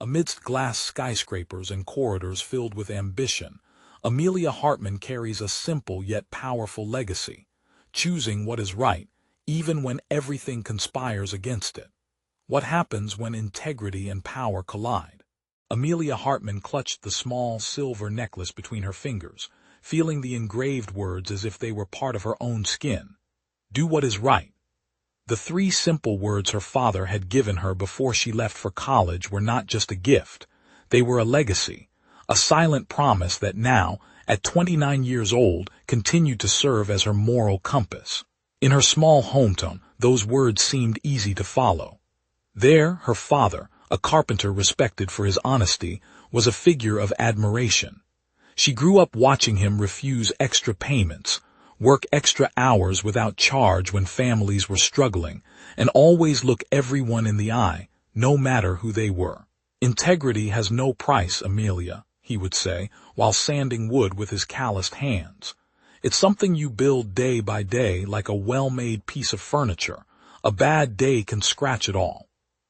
Amidst glass skyscrapers and corridors filled with ambition, Amelia Hartman carries a simple yet powerful legacy, choosing what is right, even when everything conspires against it. What happens when integrity and power collide? Amelia Hartman clutched the small silver necklace between her fingers, feeling the engraved words as if they were part of her own skin. Do what is right. The three simple words her father had given her before she left for college were not just a gift. They were a legacy, a silent promise that now, at 29 years old, continued to serve as her moral compass. In her small hometown, those words seemed easy to follow. There, her father, a carpenter respected for his honesty, was a figure of admiration. She grew up watching him refuse extra payments, work extra hours without charge when families were struggling, and always look everyone in the eye, no matter who they were. Integrity has no price, Amelia, he would say, while sanding wood with his calloused hands. It's something you build day by day like a well-made piece of furniture. A bad day can scratch it all.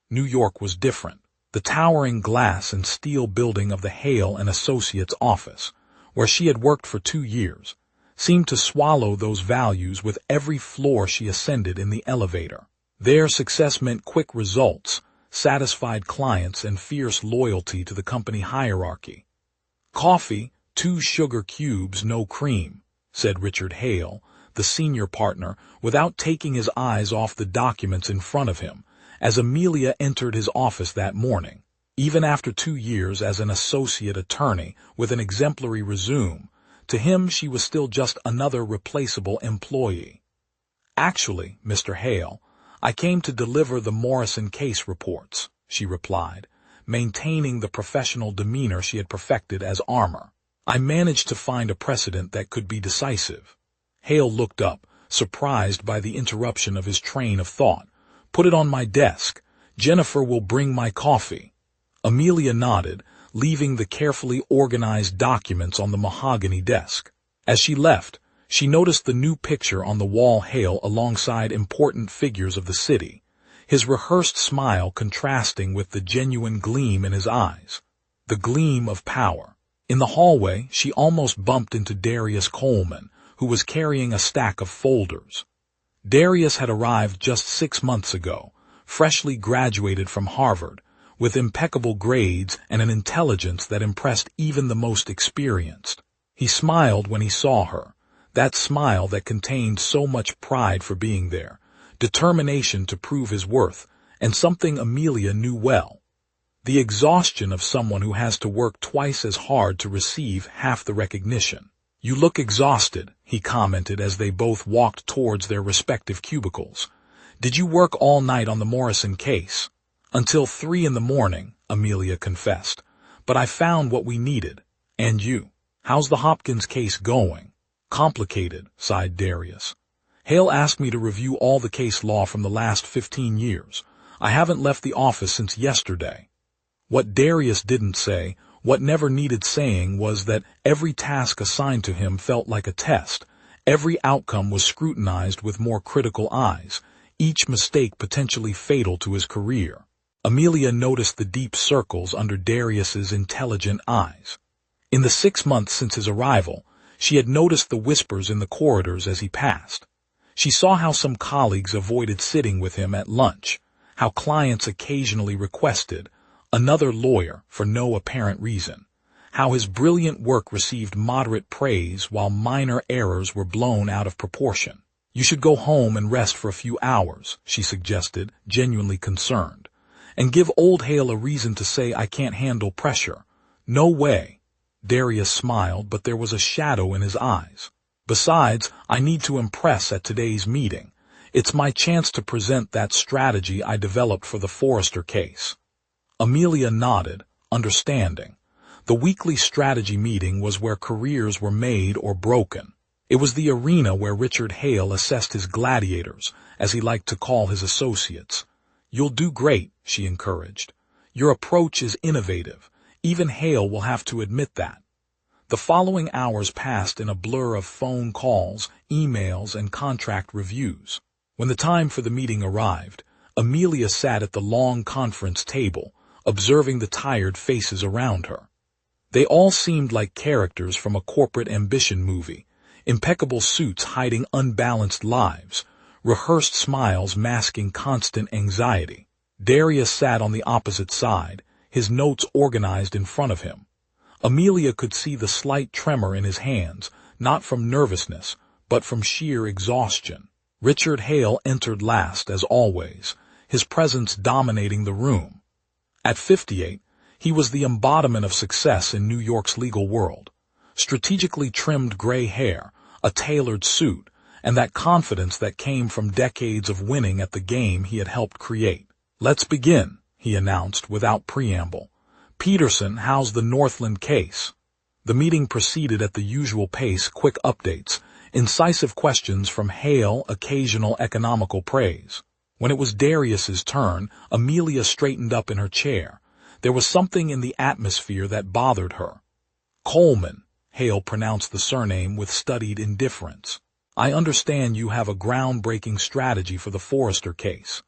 New York was different. The towering glass and steel building of the Hale and Associates office, where she had worked for 2 years, seemed to swallow those values with every floor she ascended in the elevator. There, success meant quick results, satisfied clients, and fierce loyalty to the company hierarchy. Coffee, 2 sugar cubes, no cream, said Richard Hale, the senior partner, without taking his eyes off the documents in front of him, as Amelia entered his office that morning. Even after 2 years as an associate attorney with an exemplary resume, to him she was still just another replaceable employee. Actually, Mr. Hale, I came to deliver the Morrison case reports, she replied, maintaining the professional demeanor she had perfected as armor. I managed to find a precedent that could be decisive. Hale looked up, surprised by the interruption of his train of thought. Put it on my desk. Jennifer will bring my coffee. Amelia nodded, leaving the carefully organized documents on the mahogany desk. As she left, she noticed the new picture on the wall, Hale alongside important figures of the city, his rehearsed smile contrasting with the genuine gleam in his eyes, the gleam of power. In the hallway, she almost bumped into Darius Coleman, who was carrying a stack of folders. Darius had arrived just 6 months ago, freshly graduated from Harvard, with impeccable grades and an intelligence that impressed even the most experienced. He smiled when he saw her, that smile that contained so much pride for being there, determination to prove his worth, and something Amelia knew well: the exhaustion of someone who has to work twice as hard to receive half the recognition. You look exhausted, he commented as they both walked towards their respective cubicles. Did you work all night on the Morrison case? Until 3 in the morning, Amelia confessed. But I found what we needed. And you? How's the Hopkins case going? Complicated, sighed Darius. Hale asked me to review all the case law from the last 15 years. I haven't left the office since yesterday. What Darius didn't say, what never needed saying, was that every task assigned to him felt like a test. Every outcome was scrutinized with more critical eyes, each mistake potentially fatal to his career. Amelia noticed the deep circles under Darius's intelligent eyes. In the 6 months since his arrival, she had noticed the whispers in the corridors as he passed. She saw how some colleagues avoided sitting with him at lunch, how clients occasionally requested another lawyer for no apparent reason, how his brilliant work received moderate praise while minor errors were blown out of proportion. You should go home and rest for a few hours, she suggested, genuinely concerned. And give old Hale a reason to say I can't handle pressure. No way. Darius smiled, but there was a shadow in his eyes. Besides, I need to impress at today's meeting. It's my chance to present that strategy I developed for the Forrester case. Amelia nodded, understanding. The weekly strategy meeting was where careers were made or broken. It was the arena where Richard Hale assessed his gladiators, as he liked to call his associates. You'll do great, she encouraged. Your approach is innovative. Even Hale will have to admit that. The following hours passed in a blur of phone calls, emails, and contract reviews. When the time for the meeting arrived, Amelia sat at the long conference table, observing the tired faces around her. They all seemed like characters from a corporate ambition movie, impeccable suits hiding unbalanced lives, rehearsed smiles masking constant anxiety. Darius sat on the opposite side, his notes organized in front of him. Amelia could see the slight tremor in his hands, not from nervousness, but from sheer exhaustion. Richard Hale entered last, as always, his presence dominating the room. At 58, he was the embodiment of success in New York's legal world. Strategically trimmed gray hair, a tailored suit, and that confidence that came from decades of winning at the game he had helped create. "Let's begin," he announced without preamble. "Peterson, how's the Northland case?" The meeting proceeded at the usual pace, quick updates, incisive questions from Hale, occasional economical praise. When it was Darius's turn, Amelia straightened up in her chair. There was something in the atmosphere that bothered her. "Coleman," Hale pronounced the surname with studied indifference. "I understand you have a groundbreaking strategy for the Forrester case."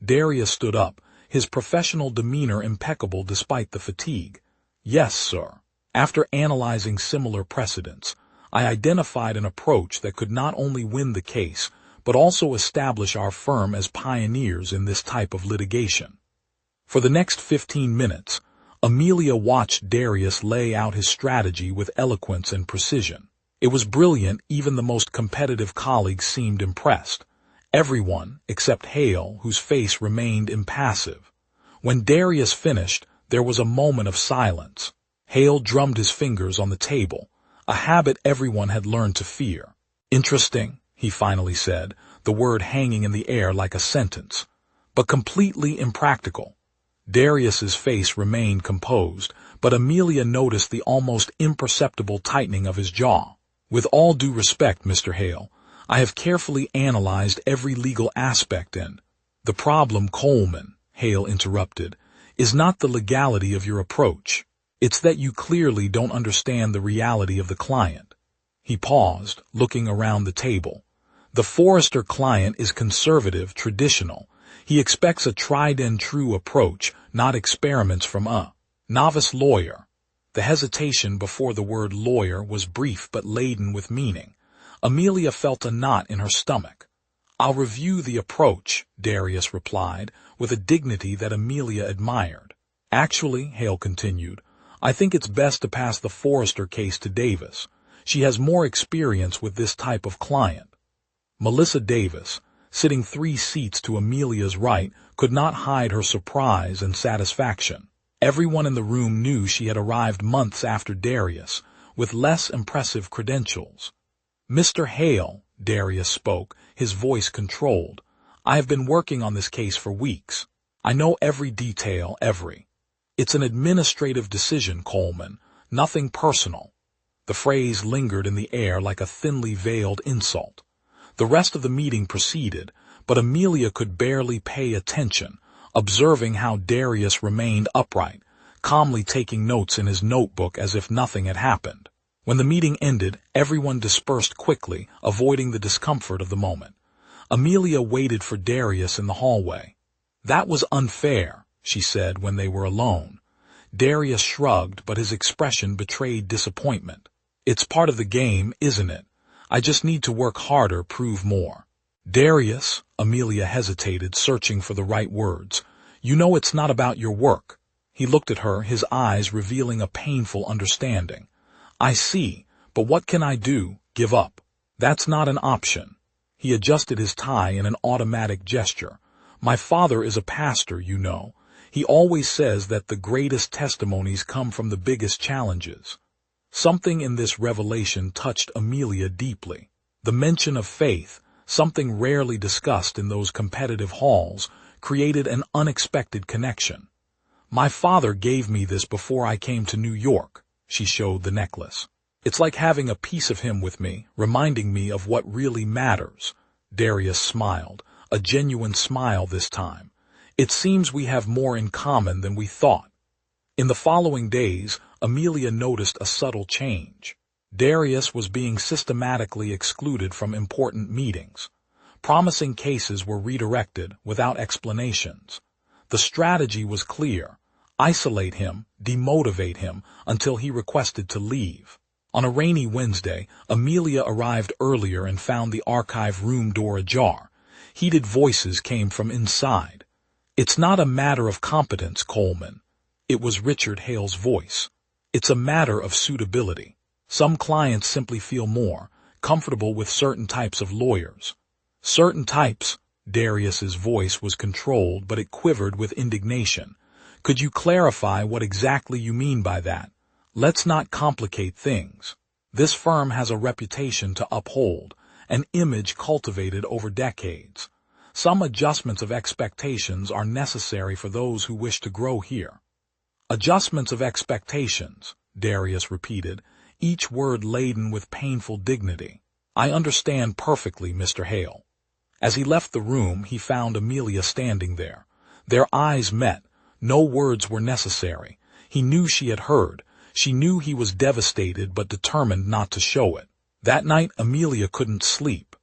Darius stood up, his professional demeanor impeccable despite the fatigue. "Yes, sir. After analyzing similar precedents, I identified an approach that could not only win the case, but also establish our firm as pioneers in this type of litigation." For the next 15 minutes, Amelia watched Darius lay out his strategy with eloquence and precision. It was brilliant, even the most competitive colleagues seemed impressed. Everyone, except Hale, whose face remained impassive. When Darius finished, there was a moment of silence. Hale drummed his fingers on the table, a habit everyone had learned to fear. "Interesting," he finally said, the word hanging in the air like a sentence. "But completely impractical." Darius's face remained composed, but Amelia noticed the almost imperceptible tightening of his jaw. "With all due respect, Mr. Hale, I have carefully analyzed every legal aspect and—" "The problem, Coleman," Hale interrupted, "is not the legality of your approach. It's that you clearly don't understand the reality of the client." He paused, looking around the table. "The Forrester client is conservative, traditional. He expects a tried-and-true approach, not experiments from a novice lawyer." The hesitation before the word lawyer was brief but laden with meaning. Amelia felt a knot in her stomach. "I'll review the approach," Darius replied, with a dignity that Amelia admired. "Actually," Hale continued, "I think it's best to pass the Forrester case to Davis. She has more experience with this type of client." Melissa Davis, sitting 3 seats to Amelia's right, could not hide her surprise and satisfaction. Everyone in the room knew she had arrived months after Darius, with less impressive credentials. "Mr. Hale," Darius spoke, his voice controlled, "I have been working on this case for weeks. I know every detail, every. It's an administrative decision, Coleman, nothing personal." The phrase lingered in the air like a thinly veiled insult. The rest of the meeting proceeded, but Amelia could barely pay attention, observing how Darius remained upright, calmly taking notes in his notebook as if nothing had happened. When the meeting ended, everyone dispersed quickly, avoiding the discomfort of the moment. Amelia waited for Darius in the hallway. "That was unfair," she said when they were alone. Darius shrugged, but his expression betrayed disappointment. "It's part of the game, isn't it? I just need to work harder, prove more." "Darius," Amelia hesitated, searching for the right words, "you know it's not about your work." He looked at her, his eyes revealing a painful understanding. "I see, but what can I do? Give up?" "That's not an option." He adjusted his tie in an automatic gesture. "My father is a pastor, you know. He always says that the greatest testimonies come from the biggest challenges." Something in this revelation touched Amelia deeply. The mention of faith, something rarely discussed in those competitive halls, created an unexpected connection. "My father gave me this before I came to New York." She showed the necklace. "It's like having a piece of him with me, reminding me of what really matters." Darius smiled, a genuine smile this time. "It seems we have more in common than we thought." In the following days, Amelia noticed a subtle change. Darius was being systematically excluded from important meetings. Promising cases were redirected without explanations. The strategy was clear: isolate him, demotivate him, until he requested to leave. On a rainy Wednesday, Amelia arrived earlier and found the archive room door ajar. Heated voices came from inside. "It's not a matter of competence, Coleman." It was Richard Hale's voice. "It's a matter of suitability. Some clients simply feel more comfortable with certain types of lawyers." "Certain types?" Darius's voice was controlled, but it quivered with indignation. "Could you clarify what exactly you mean by that? Let's not complicate things. This firm has a reputation to uphold, an image cultivated over decades. Some adjustments of expectations are necessary for those who wish to grow here." "Adjustments of expectations," Darius repeated, each word laden with painful dignity. "I understand perfectly, Mr. Hale." As he left the room, he found Amelia standing there. Their eyes met. No words were necessary. He knew she had heard. She knew he was devastated but determined not to show it. That night, Amelia couldn't sleep.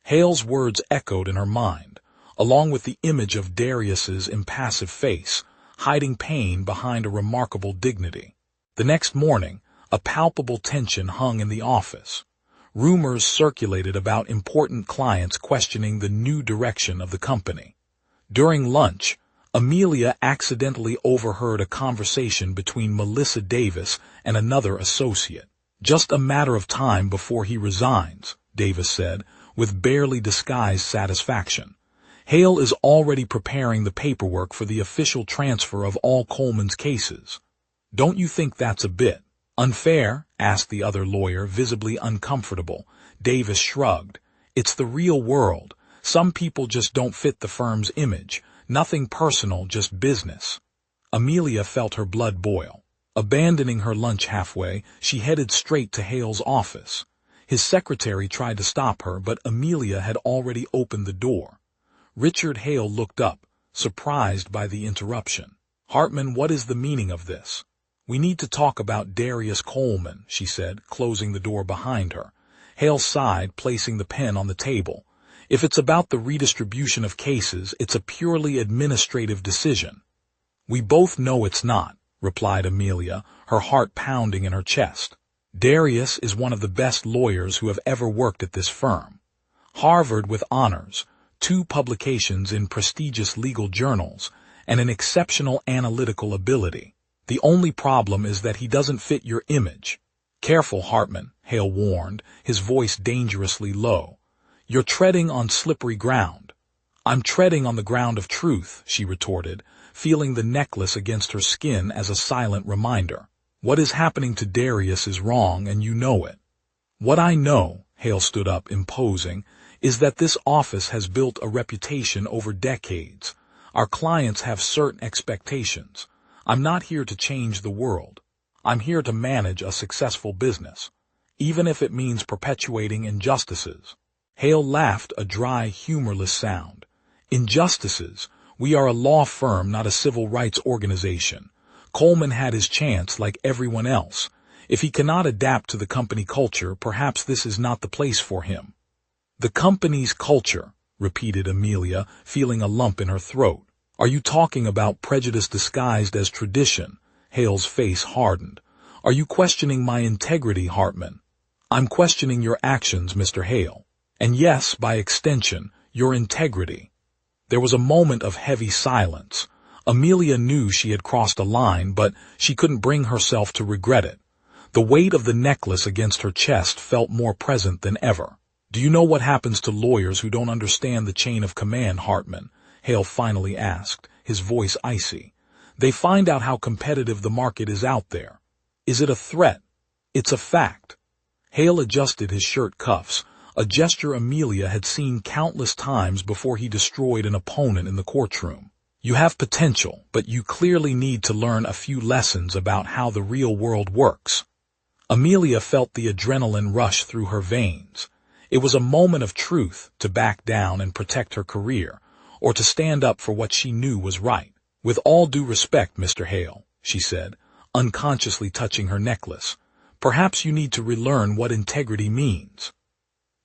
Hale's words echoed in her mind, along with the image of Darius's impassive face, hiding pain behind a remarkable dignity. The next morning, a palpable tension hung in the office. Rumors circulated about important clients questioning the new direction of the company. During lunch, Amelia accidentally overheard a conversation between Melissa Davis and another associate. "Just a matter of time before he resigns," Davis said, with barely disguised satisfaction. "Hale is already preparing the paperwork for the official transfer of all Coleman's cases. Don't you think that's a bit unfair?" asked the other lawyer, visibly uncomfortable. Davis shrugged. "It's the real world. Some people just don't fit the firm's image. Nothing personal, just business." Amelia felt her blood boil. Abandoning her lunch halfway, she headed straight to Hale's office. His secretary tried to stop her, but Amelia had already opened the door. Richard Hale looked up, surprised by the interruption. "Hartman, what is the meaning of this?" "We need to talk about Darius Coleman," she said, closing the door behind her. Hale sighed, placing the pen on the table. "If it's about the redistribution of cases, it's a purely administrative decision." "We both know it's not," replied Amelia, her heart pounding in her chest. "Darius is one of the best lawyers who have ever worked at this firm. Harvard with honors, 2 publications in prestigious legal journals, and an exceptional analytical ability. The only problem is that he doesn't fit your image." "Careful, Hartman," Hale warned, his voice dangerously low. "You're treading on slippery ground." "I'm treading on the ground of truth," she retorted, feeling the necklace against her skin as a silent reminder. "What is happening to Darius is wrong, and you know it." "What I know," Hale stood up, imposing, "is that this office has built a reputation over decades. Our clients have certain expectations. I'm not here to change the world. I'm here to manage a successful business, even if it means perpetuating injustices." Hale laughed, a dry, humorless sound. "Injustices? We are a law firm, not a civil rights organization. Coleman had his chance like everyone else. If he cannot adapt to the company culture, perhaps this is not the place for him." "The company's culture," repeated Amelia, feeling a lump in her throat. "Are you talking about prejudice disguised as tradition?" Hale's face hardened. "Are you questioning my integrity, Hartman?" "I'm questioning your actions, Mr. Hale. And yes, by extension, your integrity." There was a moment of heavy silence. Amelia knew she had crossed a line, but she couldn't bring herself to regret it. The weight of the necklace against her chest felt more present than ever. "Do you know what happens to lawyers who don't understand the chain of command, Hartman?" Hale finally asked, his voice icy. "They find out how competitive the market is out there. Is it a threat? It's a fact." Hale adjusted his shirt cuffs, a gesture Amelia had seen countless times before he destroyed an opponent in the courtroom. "You have potential, but you clearly need to learn a few lessons about how the real world works." Amelia felt the adrenaline rush through her veins. It was a moment of truth, to back down and protect her career, or to stand up for what she knew was right. "With all due respect, Mr. Hale," she said, unconsciously touching her necklace, "perhaps you need to relearn what integrity means."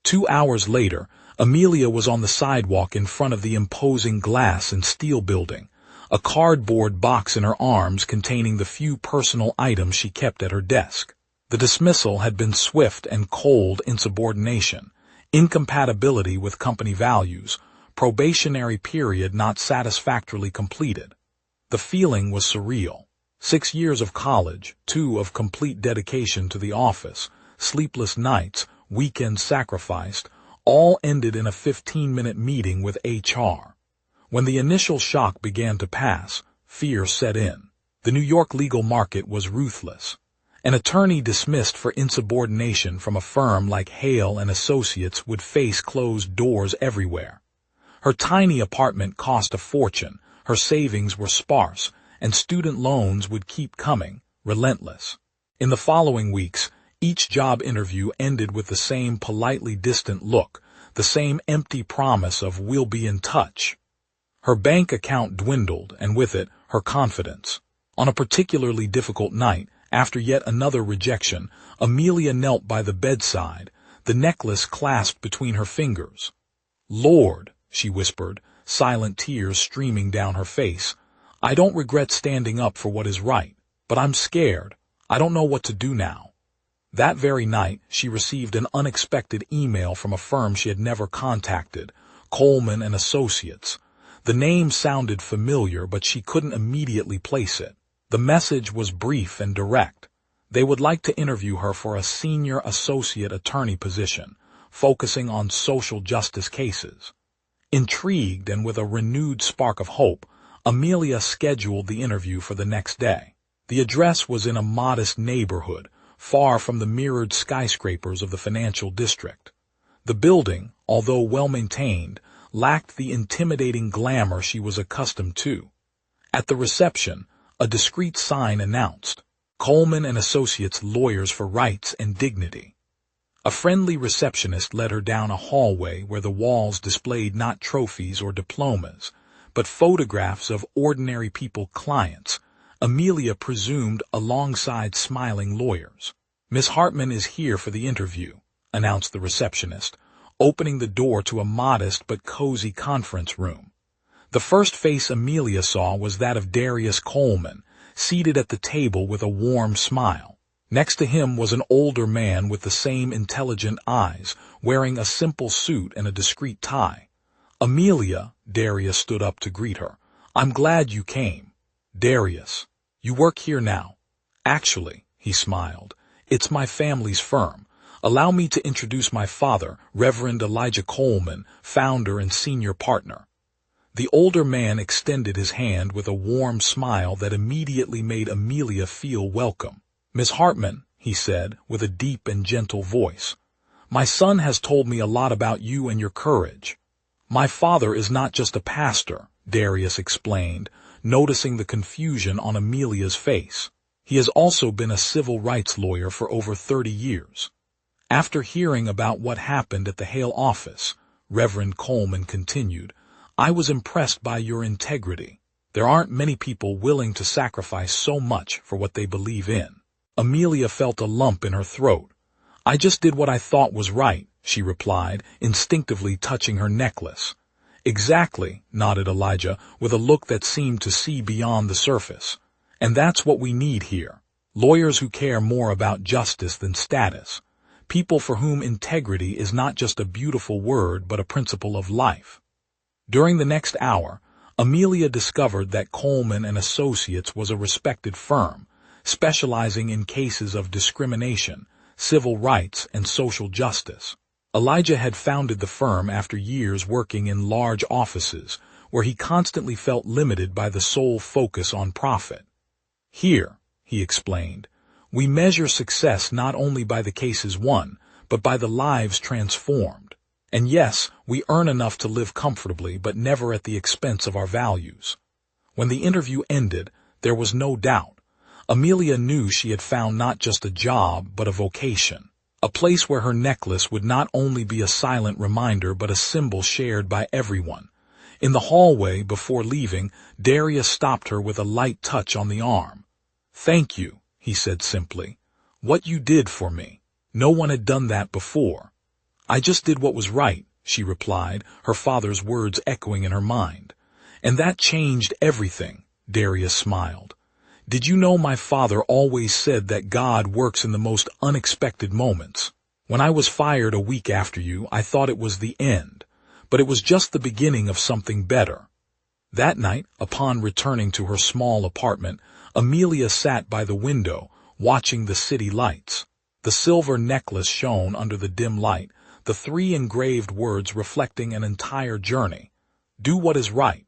2 hours later, Amelia was on the sidewalk in front of the imposing glass and steel building. a cardboard box in her arms containing the few personal items she kept at her desk. The dismissal had been swift and cold insubordination, incompatibility with company values, probationary period not satisfactorily completed. The feeling was surreal. 6 years of college, 2 of complete dedication to the office, sleepless nights, weekends sacrificed, all ended in a 15-minute meeting with HR. When the initial shock began to pass, fear set in. The New York legal market was ruthless. An attorney dismissed for insubordination from a firm like Hale and Associates would face closed doors everywhere. Her tiny apartment cost a fortune, her savings were sparse, and student loans would keep coming, relentless. In the following weeks, each job interview ended with the same politely distant look, the same empty promise of "we'll be in touch." Her bank account dwindled, and with it, her confidence. On a particularly difficult night, after yet another rejection, Amelia knelt by the bedside, the necklace clasped between her fingers. "Lord," she whispered, silent tears streaming down her face, "I don't regret standing up for what is right, but I'm scared. I don't know what to do now." That very night, she received an unexpected email from a firm she had never contacted, Coleman and Associates. The name sounded familiar, but she couldn't immediately place it. The message was brief and direct. They would like to interview her for a senior associate attorney position, focusing on social justice cases. Intrigued and with a renewed spark of hope, Amelia scheduled the interview for the next day. The address was in a modest neighborhood, far from the mirrored skyscrapers of the financial district. The building, although well-maintained, lacked the intimidating glamour she was accustomed to. At the reception, a discreet sign announced, "Coleman and Associates Lawyers for Rights and Dignity." A friendly receptionist led her down a hallway where the walls displayed not trophies or diplomas, but photographs of ordinary people clients, Amelia presumed alongside smiling lawyers. "Miss Hartman is here for the interview," announced the receptionist, opening the door to a modest but cozy conference room. The first face Amelia saw was that of Darius Coleman, seated at the table with a warm smile. Next to him was an older man with the same intelligent eyes, wearing a simple suit and a discreet tie. "Amelia," Darius stood up to greet her, "I'm glad you came." "Darius, you work here now?" "Actually," he smiled, "it's my family's firm. Allow me to introduce my father, Reverend Elijah Coleman, founder and senior partner." The older man extended his hand with a warm smile that immediately made Amelia feel welcome. "Miss Hartman," he said, with a deep and gentle voice, "my son has told me a lot about you and your courage." "My father is not just a pastor," Darius explained, noticing the confusion on Amelia's face. "He has also been a civil rights lawyer for over 30 years. After hearing about what happened at the Hale office," Reverend Coleman continued, "I was impressed by your integrity. There aren't many people willing to sacrifice so much for what they believe in." Amelia felt a lump in her throat. "I just did what I thought was right," she replied, instinctively touching her necklace. "Exactly," nodded Elijah, with a look that seemed to see beyond the surface. "And that's what we need here. Lawyers who care more about justice than status. People for whom integrity is not just a beautiful word but a principle of life." During the next hour, Amelia discovered that Coleman and Associates was a respected firm, specializing in cases of discrimination, civil rights, and social justice. Elijah had founded the firm after years working in large offices, where he constantly felt limited by the sole focus on profit. "Here," he explained, "we measure success not only by the cases won, but by the lives transformed. And yes, we earn enough to live comfortably, but never at the expense of our values." When the interview ended, there was no doubt. Amelia knew she had found not just a job, but a vocation, a place where her necklace would not only be a silent reminder, but a symbol shared by everyone. In the hallway, before leaving, Darius stopped her with a light touch on the arm. "Thank you," he said simply. "What you did for me. No one had done that before." "I just did what was right," she replied, her father's words echoing in her mind. And that changed everything, Darius smiled. Did you know my father always said that God works in the most unexpected moments? When I was fired a week after you, I thought it was the end, but it was just the beginning of something better. That night, upon returning to her small apartment, Amelia sat by the window, watching the city lights. The silver necklace shone under the dim light, the 3 engraved words reflecting an entire journey. Do what is right.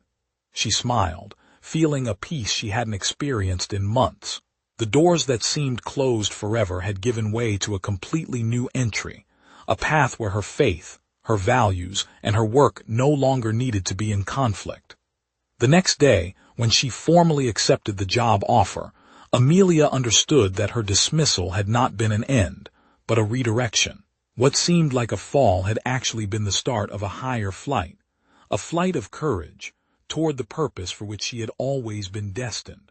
She smiled, feeling a peace she hadn't experienced in months. The doors that seemed closed forever had given way to a completely new entry, a path where her faith, her values, and her work no longer needed to be in conflict. The next day, when she formally accepted the job offer, Amelia understood that her dismissal had not been an end, but a redirection. What seemed like a fall had actually been the start of a higher flight, a flight of courage, toward the purpose for which she had always been destined.